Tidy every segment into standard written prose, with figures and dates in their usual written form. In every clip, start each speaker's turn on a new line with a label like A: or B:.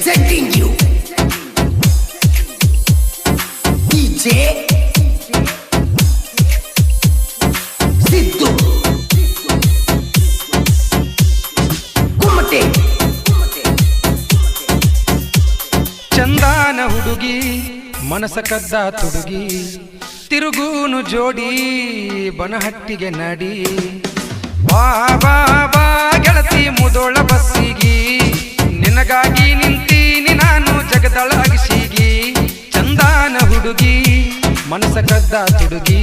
A: presenting you DJ Siddu Kumate
B: ಚಂದಾನ ಹುಡುಗಿ ಮನಸ ಕದ್ದ ತುಡುಗಿ ತಿರುಗೂನು ಜೋಡಿ ಬನಹಟ್ಟಿಗೆ ನಡಿ ಬಾ ಬಾ ಬಾ ಗೆಳತಿ ಮುದೋಳ ಬಸ್ಸಿಗಿ ನಿನಗಾಗಿ ನಿಂತೀನಿ ನಾನು ಜಗದಳ ಅಗಿಸಿಗಿ ಚಂದಾನ ಹುಡುಗಿ ಮನಸ ಕದ್ದ ತುಡುಗಿ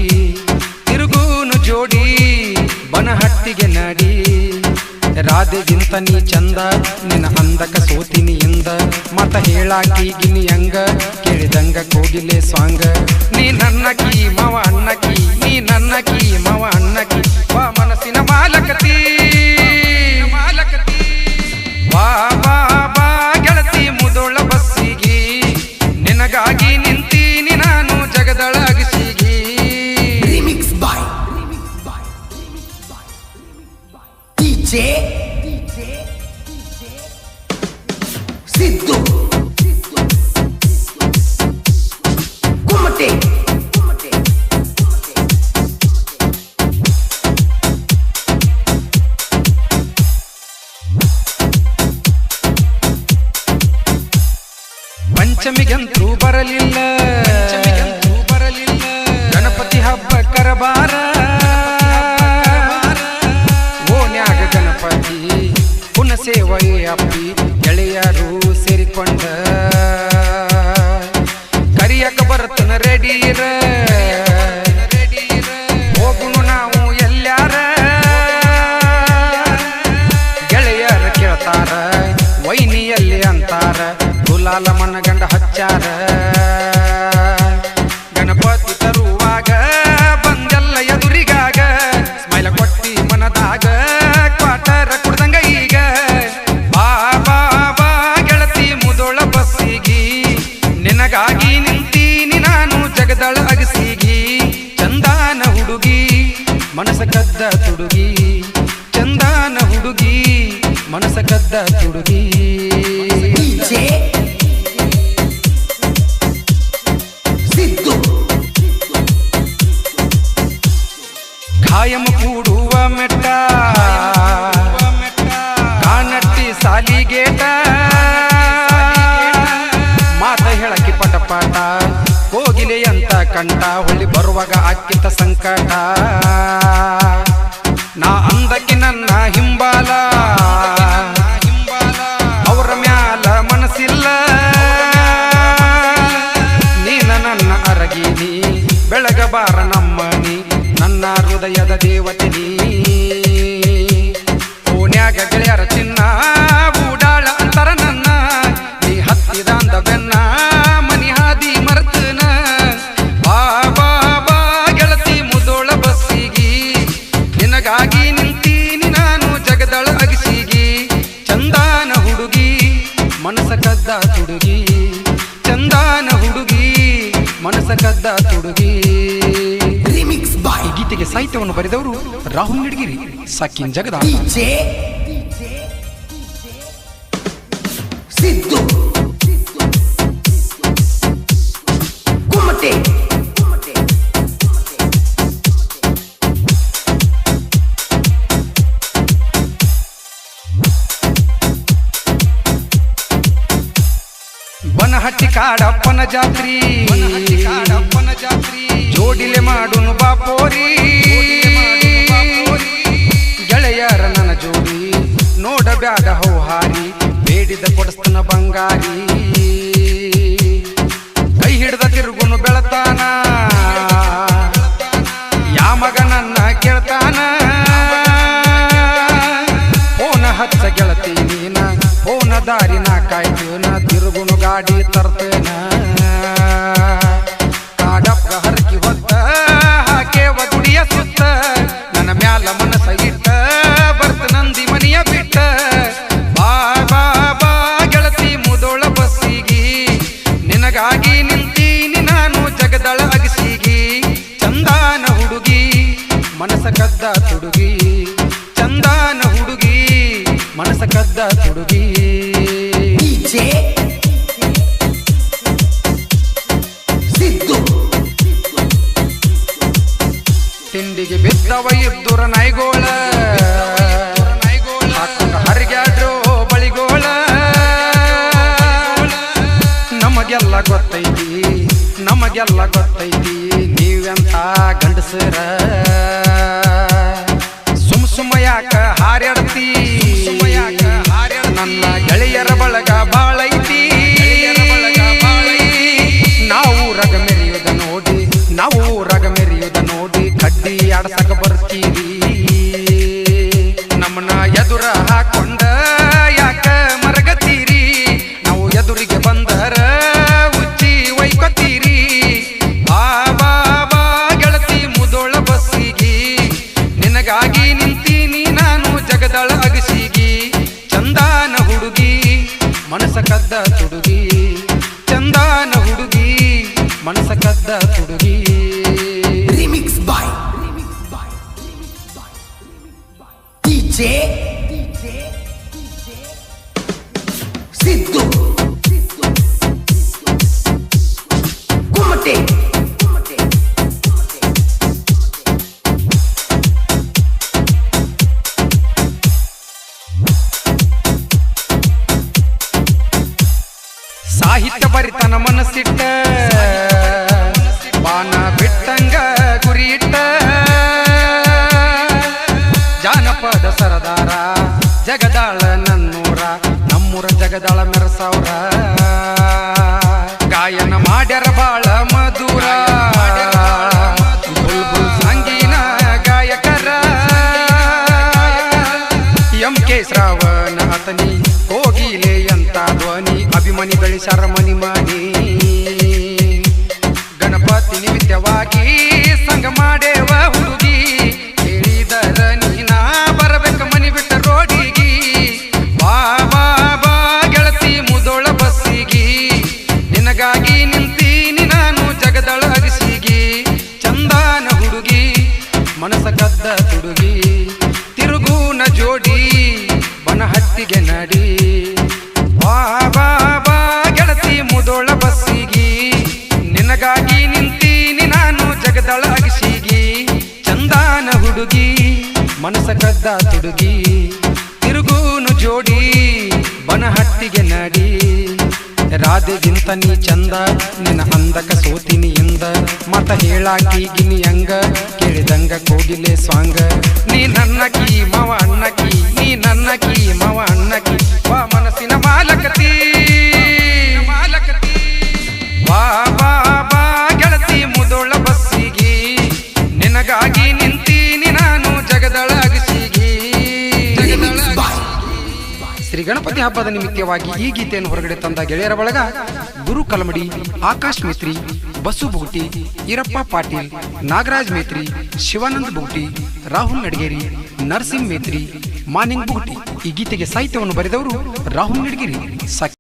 B: ತಿರುಗೂನು ಜೋಡಿ ಬನಹಟ್ಟಿಗೆ ನಡಿ ರಾಧೆಗಿಂತ ನೀ ಚಂದ ನಿನ್ನ ಅಂದಕ ಸೋತಿನಿ ಎಂದ ಮತ ಹೇಳಾಕಿ ಗಿನಿ ಅಂಗ ಕೇಳಿದಂಗ ಕೋಗಿಲೆ ಸ್ವಾಂಗ ನೀ ನನ್ನಕಿ ಮವ ಅಣ್ಣಕಿ ನೀ ನನ್ನಕಿ ಮವ ಅಣ್ಣಕಿ ಬಾ ಮನಸ್ಸಿನ ಮಾಲಕತಿ ಬಾ ಬಾ ಬಾ ಗೆಳತಿ ಮುದೋಳ ಬಸ್ಸಿಗಿ ನಿನಗಾಗಿ ನಿಂತೀನಿ ನಾನು ಜಗದಳ ಅಗಸಿಗಿ
A: Remix by DJ Siddu Kumate
B: ಪಂಚಮಿಗಂತೂ ಬರಲಿಲ್ಲ ಗಣಪತಿ ಹಬ್ಬ ಕರಬಾರ ಓನ್ಯಾಗ ಗಣಪತಿ ಪುನಃಸೇವಯೇ ಅಪ್ಪಿ ಗೆಳೆಯರು ಸೇರಿಕೊಂಡ ಕರಿಯಕ ಬರ್ತನ ರೆಡಿರ ಹೋಗುನು ನಾವು ಎಲ್ಲಾರ ಗೆಳೆಯರ ಕೇಳ್ತಾರ ವೈನಿಯಲ್ಲಿ ಅಂತಾರ ಗುಲಾಲ ಮನಗಂಡ ಹಚ್ಚಾರ ಗಣಪತಿ ತರುವಾಗ ಬಂದೆಲ್ಲ ಎದುರಿಗಾಗ ಸ್ಮೈಲ ಕೊಟ್ಟಿ ಮನದಾಗ ಕ್ವಾಟರ ಕುಡ್ದಂಗ ಈಗ ಬಾ ಬಾ ಬಾ ಗೆಳತಿ ಮುದೋಳ ಬಸ್ಸಿಗಿ ನಿನಗಾಗಿ ನಿಂತೀನಿ ನಾನು ಜಗದಳ ಅಗಸಿಗಿ ಚಂದಾನ ಹುಡುಗಿ ಮನಸ ಕದ್ದ ತುಡುಗಿ ಚಂದಾನ ಹುಡುಗಿ ಮನಸ ಕದ್ದ ತುಡುಗಿ
A: DJ Siddu
B: ಖಾಯಂ ಕೂಡುವ ಮೆಟ್ಟ ಕಾನಟ್ಟಿ ಸಾಲಿಗೇಟ ಮಾತ ಹೇಳಕ್ಕೆ ಪಟಪಾಟ ಹೋಗಿಲೆ ಅಂತ ಕಂಠ ಹೊಳ್ಳಿ ಬರುವಾಗ ಅಕ್ಕಿತ ಸಂಕಟ ನಾ ಅಂದಕ್ಕೆ ನನ್ನ ಹಿಂಬಾಲ ಅವರ ಮ್ಯಾಲ ಮನಸ್ಸಿಲ್ಲ ನೀನ ನನ್ನ ಅರಗಿನಿ ಬೆಳಗಬಾರ ನಮ್ಮನಿ ನನ್ನ ಹೃದಯದ ದೇವತೆ ನೀ ಓನ್ಯಾಗ ಗೆಳೆಯರ ಚಿನ್ನ ಬೂಡಾಳ ಅಂತರ ನನ್ನ ನೀ ಹತ್ತಿದ ಅಂದ ಬೆನ್ನ ಮನಿ ಹಾದಿ ಮರ್ತನ ಬಾ ಬಾ ಬಾ ಗೆಳತಿ ಮುದೋಳ ಬಸ್ಸಿಗಿ ನಿನಗಾಗಿ ನಿಂತೀನಿ ನಾನು ಜಗದಳ ಅಗಸಿಗಿ ಚಂದಾನ ಹುಡುಗಿ ಮನಸ ಕದ್ದ ತುಡುಗಿ ಚಂದಾನ ಹುಡುಗಿ ಮನಸ ಕದ್ದ ತುಡುಗಿ
A: Remix by
B: ಈ ಗೀತೆಗೆ ಸಾಹಿತ್ಯವನ್ನು ಬರೆದವರು ರಾಹುಲ್ ನಿಡಗಿರಿ ಸಾಕಿನ್ ಜಗದ
A: DJ Siddu Kumate
B: ಬನಹಟ್ಟಿ ಕಾಡಪ್ಪನ ಜಾತ್ರಿ ಜೋಡಿಲೆ ಮಾಡುನು ಬಾಪೋರಿ ಗೆಳೆಯರ ನನ್ನ ಜೋಡಿ ನೋಡಬ್ಯಾಡ ಹೌಹಾರಿ ಬೇಡಿದ ಕೊಡಸ್ತನ ಬಂಗಾರಿ ಕೈ ಹಿಡ್ದ ತಿರುಗುನು ಬೆಳತಾನ ಯಾಮಗ ನನ್ನ ಕೇಳ್ತಾನ ಫೋನ ಹಚ್ಚ ಗೆಳತಿ ನೀನ ಫೋನ ದಾರಿನ ಕಾಯ್ತೇನ ತಿರುಗುನು ಗಾಡಿ ತರ್ತೇನ ಕಾಡಪ್ಪ ಹರಕಿ ಹೊತ್ತ ಹಾಕೇವ ಗುಡಿಯ ಸುತ್ತ ನನ್ನ ಮ್ಯಾಲ ಮನಸ ಇಟ್ಟ ಬರ್ತ ನಂದಿ ಮನಿಯ ಬಿಟ್ಟ ಬಾ ಬಾ ಬಾ ಗೆಳತಿ ಮುದೋಳ ಬಸ್ಸಿಗಿ ನಿನಗಾಗಿ ನಿಂತೀನಿ ನಾನು ಜಗದಳ ಅಗಸಿಗಿ ಚಂದಾನ ಹುಡುಗಿ ಮನಸ ಕದ್ದ ತುಡುಗಿ ಚಂದಾನ ಹುಡುಗಿ ಮನಸ ಕದ್ದ ತುಡುಗಿ
A: DJ
B: ಬಿದ್ದವ ಇದ್ದುರ ನಾಯಿಗೋಳ ಹಾಕೊಂಡ ಹರಿಗ್ಯಾಡ್ರೋ ಬಳಿಗೋಳ ನಮಗೆಲ್ಲ ಗೊತ್ತೈತಿ ನಮಗೆಲ್ಲ ಗೊತ್ತೈತಿ ನೀವೆಂತ ಗಂಡಸರ ಸುಮ್ಮ ಯಾಕ ಹಾರ್ಯಾಡ್ತಿ ನನ್ನ ಗೆಳೆಯರ ಬಳಗ ಬಾಳೈತಿ ನಾವು ರಗ ಮೆರೆಯುವುದ ನೋಡಿ ಕಡ್ಡಿ ಆಡ್ಸಕ ಬರ್ತೀರಿ ನಮ್ಮನ್ನ ಎದುರ ಹಾಕೊಂಡ ಯಾಕ ಮರಗತ್ತೀರಿ ನಾವು ಎದುರಿಗೆ ಬಂದರ ಉಚ್ಚಿ ಒಯ್ಕೊತೀರಿ ಬಾ ಬಾ ಬಾ ಗೆಳತಿ ಮುದೋಳ ಬಸ್ಸಿಗಿ ನಿನಗಾಗಿ ನಿಂತೀನಿ ನಾನು ಜಗದಳ ಅಗಸಿಗಿ ಚಂದಾನ ಹುಡುಗಿ ಮನಸ ಕದ್ದ ತುಡುಗಿ ಚಂದಾನ ಹುಡುಗಿ ಮನಸ ಕದ್ದ ತುಡುಗಿ
A: Remix by DJ Siddu Kumate
B: ಸಾಹಿತ್ಯ ಬರಿತನ ಮನಸ್ಸಿಟ್ಟ ಬಾನ ಬಿಟ್ಟಂಗ ಗುರಿಯಿಟ್ಟ ಜಾನಪದ ಸರದಾರ ಜಗದಾಳ ನನ್ನೂರ ನಮ್ಮೂರ ಜಗದಾಳ ಮೆರಸವ್ರ ಗಾಯನ ಮಾಡ್ಯಾರ ಬಾಳ ಮಧುರ ಬುಲ್ಬುಲ್ ಸಂಗೀನ ಗಾಯಕರ MK ಶ್ರಾವಣ ಅತನಿ ಕೋಗಿಲೆ ಅಂತ ಧ್ವನಿ ಅಭಿಮಾನಿ ಗಳಿಸಾರ ಮನಿ ಮನಿ ಗಣಪತಿ ನಿಮಿತ್ತವಾಗಿ ಸಂಗ ಮಾಡೇವ ಹುಡುಗಿ ಹೇಳಿದರ ನೀನ ಬರಬೇಕ ಮನಿ ಬಿಟ್ಟ ರೋಡಿಗಿ ಬಾ ಬಾ ಬಾ ಗೆಳತಿ ಮುದೋಳ ಬಸ್ಸಿಗಿ ನಿನಗಾಗಿ ನಿಂತೀನಿ ನಾನು ಜಗದಳ ಅಗಸಿಗಿ ಚಂದಾನ ಹುಡುಗಿ ಮನಸ ಕದ್ದ ತುಡುಗಿ ತಿರುಗೂನ ಜೋಡಿ ಬನಹಟ್ಟಿಗೆ ನಡಿ ಬಾ ಬಾ ಬಾ ಗೆಳತಿ ಮುದೋಳ ಬಸ್ಸಿಗಿ ನಿನಗಾಗಿ ನಿಂತೀನಿ ನಾನು ಜಗದಳ ಅಗಸಿಗಿ ಚಂದಾನ ಹುಡುಗಿ ಮನಸ ಕದ್ದ ತುಡುಗಿ ತಿರುಗೂನು ಜೋಡಿ ಬನಹಟ್ಟಿಗೆ ನಡಿ ರಾಧೆಗಿಂತ ನೀ ಚಂದ ನಿನ್ನ ಅಂದಕ ಸೋತಿನಿ ಎಂದ ಮತ ಹೇಳಾಕಿಗಿನಿ ಹಂಗ ಕೇಳಿದಂಗ ಕೋಗಿಲೆ ಸ್ವಾಂಗ ನೀ ನನ್ನಕಿ ಮವ ಅಣ್ಣಕಿ ನೀ ನನ್ನಕಿ ಮವ ಅಣ್ಣಕಿ ವಾ ಮನಸ್ಸಿನ ಮಾಲಕತಿ ವಾ ಬಾ ಬಾ ಗೆಳತಿ ಮುದೋಳ ಬಸ್ಸಿಗಿ ನಿನಗಾಗಿ ನಿಂತೀನಿ ನಾನು ಜಗದಳ ಅಗಸಿಗಿ ಶ್ರೀ ಗಣಪತಿ ಹಬ್ಬದ ನಿಮಿತ್ತವಾಗಿ ಈ ಗೀತೆಯನ್ನು ಹೊರಗಡೆ ತಂದ ಗೆಳೆಯರ ಬಳಗ ಗುರು ಕಲಮಡಿ, ಆಕಾಶ್ ಮೇತ್ರಿ, ಬಸು ಬುಗುಟಿ, ಈರಪ್ಪ ಪಾಟೀಲ್, ನಾಗರಾಜ್ ಮೇತ್ರಿ, ಶಿವಾನಂದ್ ಬುಗುಟಿ, ರಾಹುಲ್ ನಡಗೇರಿ, ನರಸಿಂಗ್ ಮೇತ್ರಿ, ಮಾನಿಂಗ್ ಬುಗುಟಿ. ಈ ಗೀತೆಗೆ ಸಾಹಿತ್ಯವನ್ನು ಬರೆದವರು ರಾಹುಲ್ ನಡಗೇರಿ.